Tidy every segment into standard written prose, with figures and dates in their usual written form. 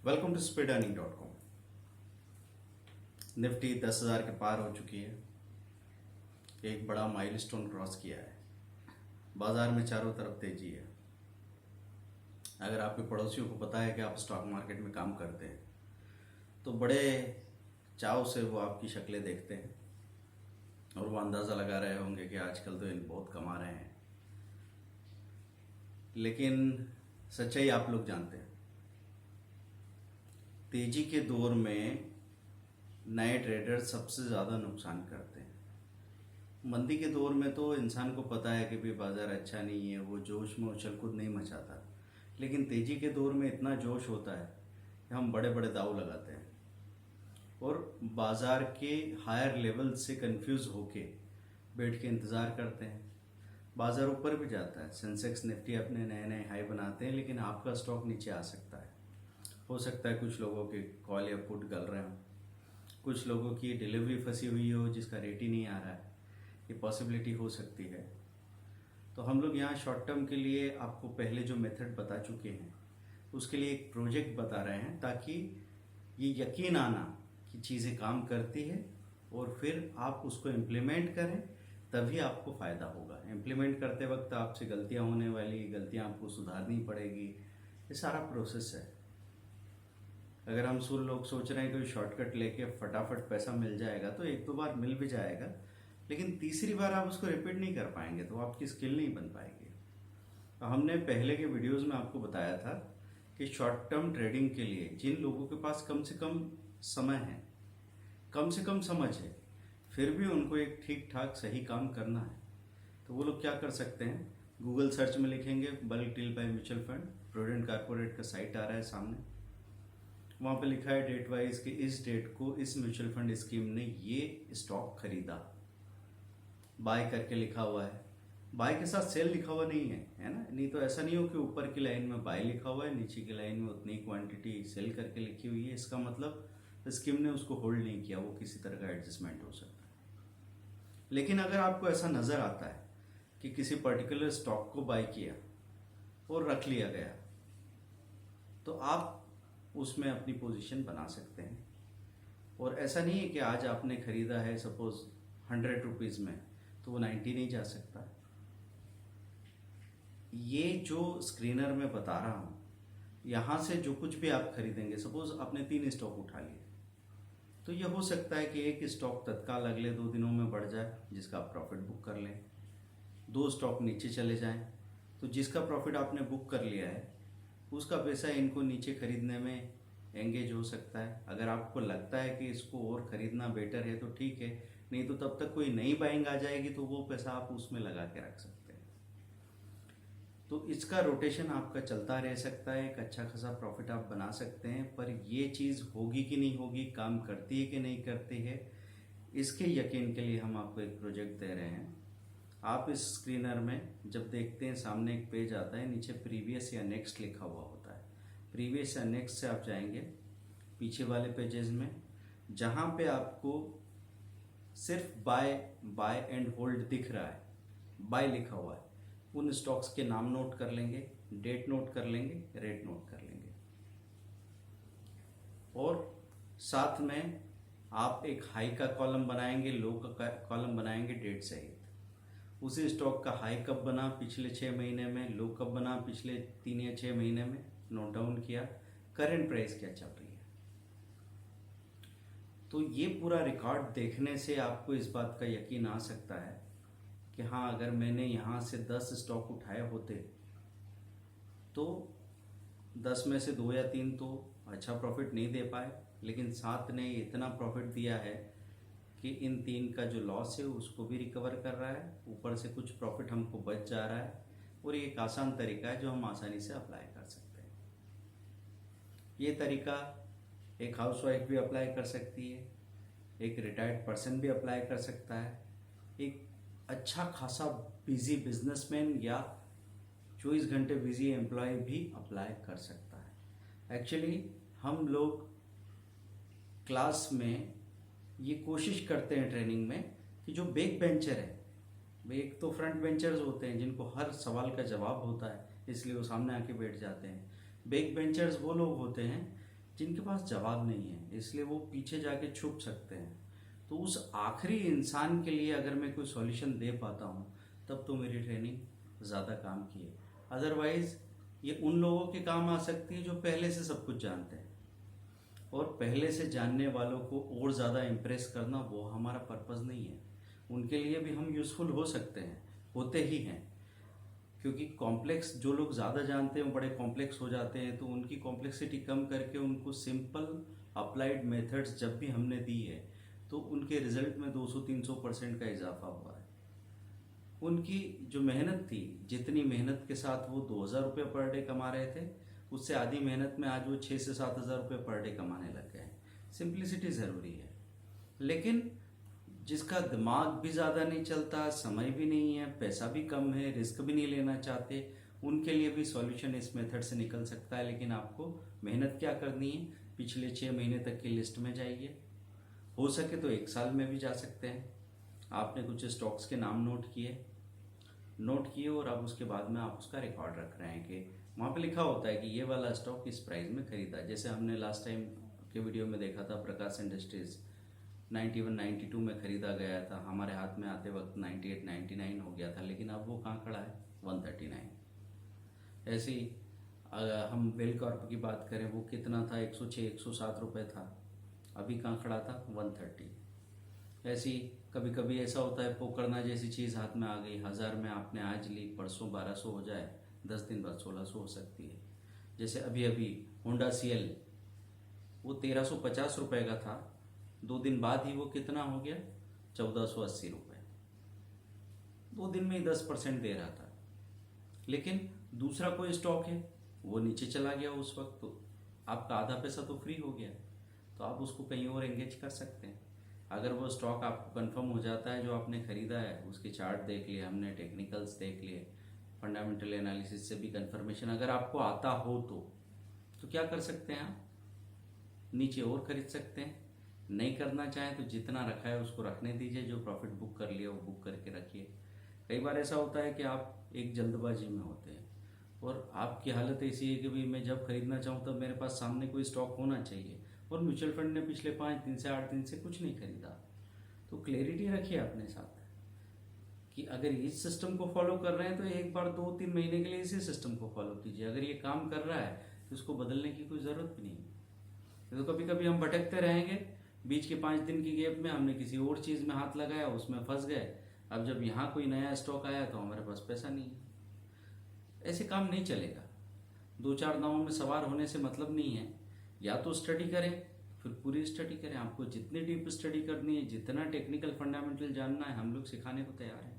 Welcome to speedEarning.com। Nifty 10,000 के पार हो चुकी है, एक बड़ा माइलस्टोन क्रॉस किया है। बाजार में चारों तरफ तेजी है। अगर आपके पड़ोसियों को पता है कि आप स्टॉक मार्केट में काम करते हैं तो बड़े चाव से वो आपकी शक्लें देखते हैं और वो अंदाज़ा लगा रहे होंगे कि आजकल तो इन बहुत कमा रहे हैं। लेकिन सच्चाई आप लोग जानते हैं। तेजी के दौर में नए ट्रेडर सबसे ज़्यादा नुकसान करते हैं। मंदी के दौर में तो इंसान को पता है कि भाई बाज़ार अच्छा नहीं है, वो जोश में उछल कूद नहीं मचाता। लेकिन तेज़ी के दौर में इतना जोश होता है कि हम बड़े बड़े दाव लगाते हैं और बाज़ार के हायर लेवल से कंफ्यूज होके बैठ के इंतज़ार करते हैं। बाज़ार ऊपर भी जाता है, सेंसेक्स निफ्टी अपने नए नए हाई बनाते हैं, लेकिन आपका स्टॉक नीचे आ सकता है। हो सकता है कुछ लोगों के कॉल या पुट गल रहे हों, कुछ लोगों की डिलीवरी फंसी हुई हो जिसका रेट ही नहीं आ रहा है। ये पॉसिबिलिटी हो सकती है। तो हम लोग यहाँ शॉर्ट टर्म के लिए आपको पहले जो मेथड बता चुके हैं उसके लिए एक प्रोजेक्ट बता रहे हैं, ताकि ये यकीन आना कि चीज़ें काम करती है और फिर आप उसको इम्प्लीमेंट करें, तभी आपको फ़ायदा होगा। इम्प्लीमेंट करते वक्त आपसे गलतियाँ होने वाली, गलतियाँ आपको सुधारनी पड़ेगी, ये सारा प्रोसेस है। अगर हम लोग सोच रहे हैं कि शॉर्टकट लेके फटाफट पैसा मिल जाएगा तो एक दो बार मिल भी जाएगा, लेकिन तीसरी बार आप उसको रिपीट नहीं कर पाएंगे तो आपकी स्किल नहीं बन पाएगी। तो हमने पहले के वीडियोस में आपको बताया था कि शॉर्ट टर्म ट्रेडिंग के लिए जिन लोगों के पास कम से कम समय है, कम से कम समझ है, फिर भी उनको एक ठीक ठाक सही काम करना है, तो वो लोग क्या कर सकते हैं। गूगल सर्च में लिखेंगे bulk deal by mutual fund, prudent corporate का साइट आ रहा है सामने, वहाँ पे लिखा है डेट वाइज कि इस डेट को इस म्यूचुअल फंड स्कीम ने ये स्टॉक खरीदा, बाय करके लिखा हुआ है। बाय के साथ सेल लिखा हुआ नहीं है ना। नहीं तो ऐसा नहीं हो कि ऊपर की लाइन में बाय लिखा हुआ है, नीचे की लाइन में उतनी क्वांटिटी सेल करके लिखी हुई है। इसका मतलब स्कीम ने उसको होल्ड नहीं किया, वो किसी तरह का एडजस्टमेंट हो सकता है। लेकिन अगर आपको ऐसा नज़र आता है कि किसी पर्टिकुलर स्टॉक को बाय किया और रख लिया गया, तो आप उसमें अपनी पोजीशन बना सकते हैं। और ऐसा नहीं है कि आज आपने खरीदा है सपोज 100 रुपीज़ में तो वो 90 नहीं जा सकता। ये जो स्क्रीनर में बता रहा हूँ, यहाँ से जो कुछ भी आप खरीदेंगे, सपोज आपने 3 स्टॉक उठा लिए, तो ये हो सकता है कि एक स्टॉक तत्काल अगले 2 दिनों में बढ़ जाए जिसका आप प्रॉफिट बुक कर लें, 2 स्टॉक नीचे चले जाएं, तो जिसका प्रॉफिट आपने बुक कर लिया है उसका पैसा इनको नीचे खरीदने में एंगेज हो सकता है। अगर आपको लगता है कि इसको और ख़रीदना बेटर है तो ठीक है, नहीं तो तब तक कोई नई बाइंग आ जाएगी तो वो पैसा आप उसमें लगा के रख सकते हैं। तो इसका रोटेशन आपका चलता रह सकता है, एक अच्छा खासा प्रॉफिट आप बना सकते हैं। पर ये चीज़ होगी कि नहीं होगी, काम करती है कि नहीं करती है, इसके यकीन के लिए हम आपको एक प्रोजेक्ट दे रहे हैं। आप इस स्क्रीनर में जब देखते हैं सामने एक पेज आता है, नीचे प्रीवियस या नेक्स्ट लिखा हुआ होता है। प्रीवियस या नेक्स्ट से आप जाएंगे पीछे वाले पेजेस में, जहाँ पे आपको सिर्फ बाय एंड होल्ड दिख रहा है, बाय लिखा हुआ है, उन स्टॉक्स के नाम नोट कर लेंगे, डेट नोट कर लेंगे, रेट नोट कर लेंगे, और साथ में आप एक हाई का कॉलम बनाएंगे, लो का कॉलम बनाएंगे डेट सहित। उसी स्टॉक का हाई कब बना पिछले 6 महीने में, लो कब बना पिछले 3 या 6 महीने में, नोट डाउन किया, करंट प्राइस क्या चल रही है। तो ये पूरा रिकॉर्ड देखने से आपको इस बात का यकीन आ सकता है कि हाँ, अगर मैंने यहाँ से 10 स्टॉक उठाए होते तो 10 में से 2 या 3 तो अच्छा प्रॉफिट नहीं दे पाए, लेकिन 7 ने इतना प्रॉफिट दिया है कि इन 3 का जो लॉस है उसको भी रिकवर कर रहा है, ऊपर से कुछ प्रॉफिट हमको बच जा रहा है। और ये एक आसान तरीका है जो हम आसानी से अप्लाई कर सकते हैं। ये तरीका एक हाउसवाइफ भी अप्लाई कर सकती है, एक रिटायर्ड पर्सन भी अप्लाई कर सकता है, एक अच्छा खासा बिजी बिजनेसमैन या 24 घंटे बिजी एम्प्लॉय भी अप्लाई कर सकता है। एक्चुअली हम लोग क्लास में ये कोशिश करते हैं ट्रेनिंग में कि जो बैक बेंचर है, एक तो फ्रंट बेंचर्स होते हैं जिनको हर सवाल का जवाब होता है इसलिए वो सामने आके बैठ जाते हैं। बैक बेंचर्स वो लोग होते हैं जिनके पास जवाब नहीं है, इसलिए वो पीछे जाके छुप सकते हैं। तो उस आखिरी इंसान के लिए अगर मैं कोई सॉल्यूशन दे पाता हूँ तब तो मेरी ट्रेनिंग ज़्यादा काम की है। अदरवाइज़ ये उन लोगों के काम आ सकती है जो पहले से सब कुछ जानते हैं, और पहले से जानने वालों को और ज़्यादा इम्प्रेस करना वो हमारा पर्पज़ नहीं है। उनके लिए भी हम यूज़फुल हो सकते हैं, होते ही हैं, क्योंकि कॉम्प्लेक्स जो लोग ज़्यादा जानते हैं वो बड़े कॉम्प्लेक्स हो जाते हैं। तो उनकी कॉम्प्लेक्सिटी कम करके उनको सिंपल अप्लाइड मेथड्स जब भी हमने दी है तो उनके रिजल्ट में 200-300% का इजाफा हुआ है। उनकी जो मेहनत थी, जितनी मेहनत के साथ वो 2,000 रुपये पर डे कमा रहे थे, उससे आधी मेहनत में आज वो 6 से 7 हज़ार रुपये पर डे कमाने लग गए। सिंप्लिसिटी ज़रूरी है, लेकिन जिसका दिमाग भी ज़्यादा नहीं चलता, समय भी नहीं है, पैसा भी कम है, रिस्क भी नहीं लेना चाहते, उनके लिए भी सॉल्यूशन इस मेथड से निकल सकता है। लेकिन आपको मेहनत क्या करनी है, पिछले 6 महीने तक की लिस्ट में जाइए, हो सके तो 1 साल में भी जा सकते हैं। आपने कुछ स्टॉक्स के नाम नोट किए और अब उसके बाद में आप उसका रिकॉर्ड रख रहे हैं कि वहाँ पे लिखा होता है कि ये वाला स्टॉक इस प्राइस में खरीदा। जैसे हमने लास्ट टाइम के वीडियो में देखा था, प्रकाश इंडस्ट्रीज 91-92 में खरीदा गया था, हमारे हाथ में आते वक्त 98-99 हो गया था, लेकिन अब वो कहाँ खड़ा है, 139। ऐसे ही अगर हम वेल कॉर्प की बात करें, वो कितना था, 106-107 रुपये था, अभी कहाँ खड़ा था, 130। ऐसी कभी कभी ऐसा होता है, पोकरना जैसी चीज़ हाथ में आ गई, 1000 में आपने आज ली, परसों 1200 हो जाए, 10 दिन बाद 1600 हो सकती है। जैसे अभी होंडा CL वो 1350 रुपये का था, 2 दिन बाद ही वो कितना हो गया, 1480 रुपये। 2 दिन में ही 10% दे रहा था। लेकिन दूसरा कोई स्टॉक है वो नीचे चला गया उस वक्त, तो आपका आधा पैसा तो फ्री हो गया, तो आप उसको कहीं और एंगेज कर सकते हैं। अगर वो स्टॉक आपको कंफर्म हो जाता है जो आपने खरीदा है, उसके चार्ट देख लिए हमने, टेक्निकल्स देख लिए, फंडामेंटल एनालिसिस से भी कंफर्मेशन अगर आपको आता हो तो क्या कर सकते हैं, आप नीचे और खरीद सकते हैं। नहीं करना चाहें तो जितना रखा है उसको रखने दीजिए, जो प्रॉफिट बुक कर लिया वो बुक करके रखिए। कई बार ऐसा होता है कि आप एक जल्दबाजी में होते हैं और आपकी हालत ऐसी है कि भाई मैं जब खरीदना चाहूँ तब मेरे पास सामने कोई स्टॉक होना चाहिए, और म्यूचुअल फंड ने पिछले 5 दिन से 8 दिन से कुछ नहीं खरीदा। तो क्लैरिटी रखिए अपने साथ कि अगर इस सिस्टम को फॉलो कर रहे हैं तो एक बार 2-3 महीने के लिए इसी सिस्टम को फॉलो कीजिए। अगर ये काम कर रहा है तो उसको बदलने की कोई ज़रूरत भी नहीं। तो कभी कभी हम भटकते रहेंगे, बीच के 5 दिन की गैप में हमने किसी और चीज़ में हाथ लगाया, उसमें फंस गए। अब जब यहाँ कोई नया स्टॉक आया तो हमारे पास पैसा नहीं है। ऐसे काम नहीं चलेगा। 2-4 नावों में सवार होने से मतलब नहीं है। या तो स्टडी करें, फिर पूरी स्टडी करें। आपको जितनी डीप स्टडी करनी है, जितना टेक्निकल फंडामेंटल जानना है, हम लोग सिखाने को तैयार हैं।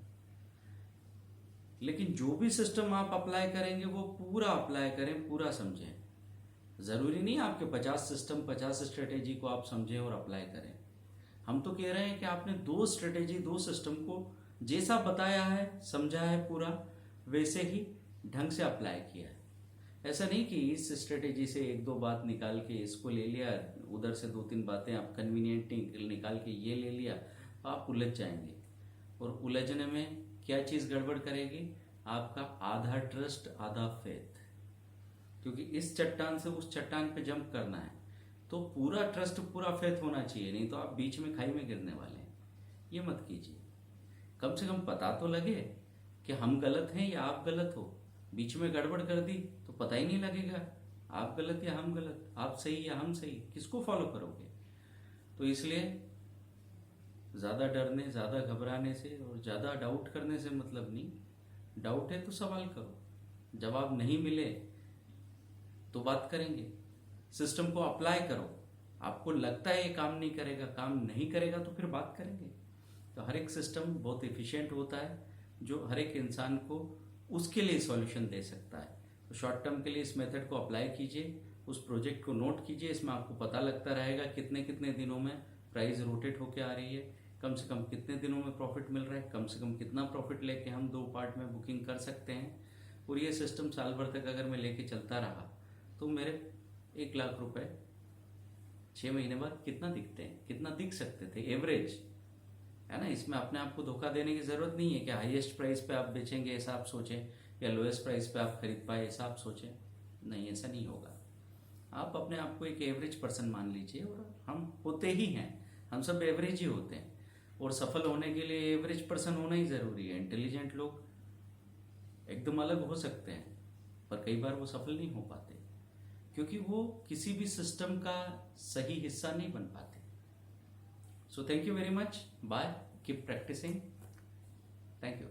लेकिन जो भी सिस्टम आप अप्लाई करेंगे वो पूरा अप्लाई करें, पूरा समझें। ज़रूरी नहीं आपके 50 सिस्टम 50 स्ट्रेटेजी को आप समझें और अप्लाई करें। हम तो कह रहे हैं कि आपने 2 स्ट्रेटेजी 2 सिस्टम को जैसा बताया है, समझा है, पूरा वैसे ही ढंग से अप्लाई किया है। ऐसा नहीं कि इस स्ट्रेटेजी से 1-2 बात निकाल के इसको ले लिया, उधर से 2-3 बातें आप कन्वीनियंट निकाल के ये ले लिया, आप उलझ जाएंगे। और उलझने में क्या चीज़ गड़बड़ करेगी, आपका आधा ट्रस्ट आधा फेथ। क्योंकि इस चट्टान से उस चट्टान पे जंप करना है तो पूरा ट्रस्ट पूरा फेथ होना चाहिए, नहीं तो आप बीच में खाई में गिरने वाले हैं। ये मत कीजिए। कम से कम पता तो लगे कि हम गलत हैं या आप गलत हो। बीच में गड़बड़ कर दी तो पता ही नहीं लगेगा आप गलत या हम गलत, आप सही या हम सही, किसको फॉलो करोगे। तो इसलिए ज़्यादा डरने, ज़्यादा घबराने से और ज़्यादा डाउट करने से मतलब नहीं। डाउट है तो सवाल करो, जवाब नहीं मिले तो बात करेंगे। सिस्टम को अप्लाई करो, आपको लगता है ये काम नहीं करेगा, काम नहीं करेगा तो फिर बात करेंगे। तो हर एक सिस्टम बहुत एफिशिएंट होता है जो हर एक इंसान को उसके लिए सॉल्यूशन दे सकता है। तो शॉर्ट टर्म के लिए इस मेथड को अप्लाई कीजिए, उस प्रोजेक्ट को नोट कीजिए। इसमें आपको पता लगता रहेगा कितने कितने दिनों में प्राइस रोटेट होके आ रही है, कम से कम कितने दिनों में प्रॉफिट मिल रहा है, कम से कम कितना प्रॉफिट लेके हम 2 पार्ट में बुकिंग कर सकते हैं। और ये सिस्टम साल भर तक अगर मैं लेके चलता रहा तो मेरे 1 लाख रुपए 6 महीने बाद कितना दिखते हैं, कितना दिख सकते थे एवरेज, है ना। इसमें अपने आप को धोखा देने की ज़रूरत नहीं है कि हाईएस्ट प्राइस पे आप बेचेंगे ऐसा आप सोचें, या लोएस्ट प्राइस पे आप खरीद पाए ऐसा आप सोचें। नहीं, ऐसा नहीं होगा। आप अपने आप को एक एवरेज पर्सन मान लीजिए, और हम होते ही हैं, हम सब एवरेज ही होते हैं। और सफल होने के लिए एवरेज पर्सन होना ही ज़रूरी है। इंटेलिजेंट लोग एकदम अलग हो सकते हैं, पर कई बार वो सफल नहीं हो पाते, क्योंकि वो किसी भी सिस्टम का सही हिस्सा नहीं बन पाते। So thank you very much, bye, keep practising, thank you.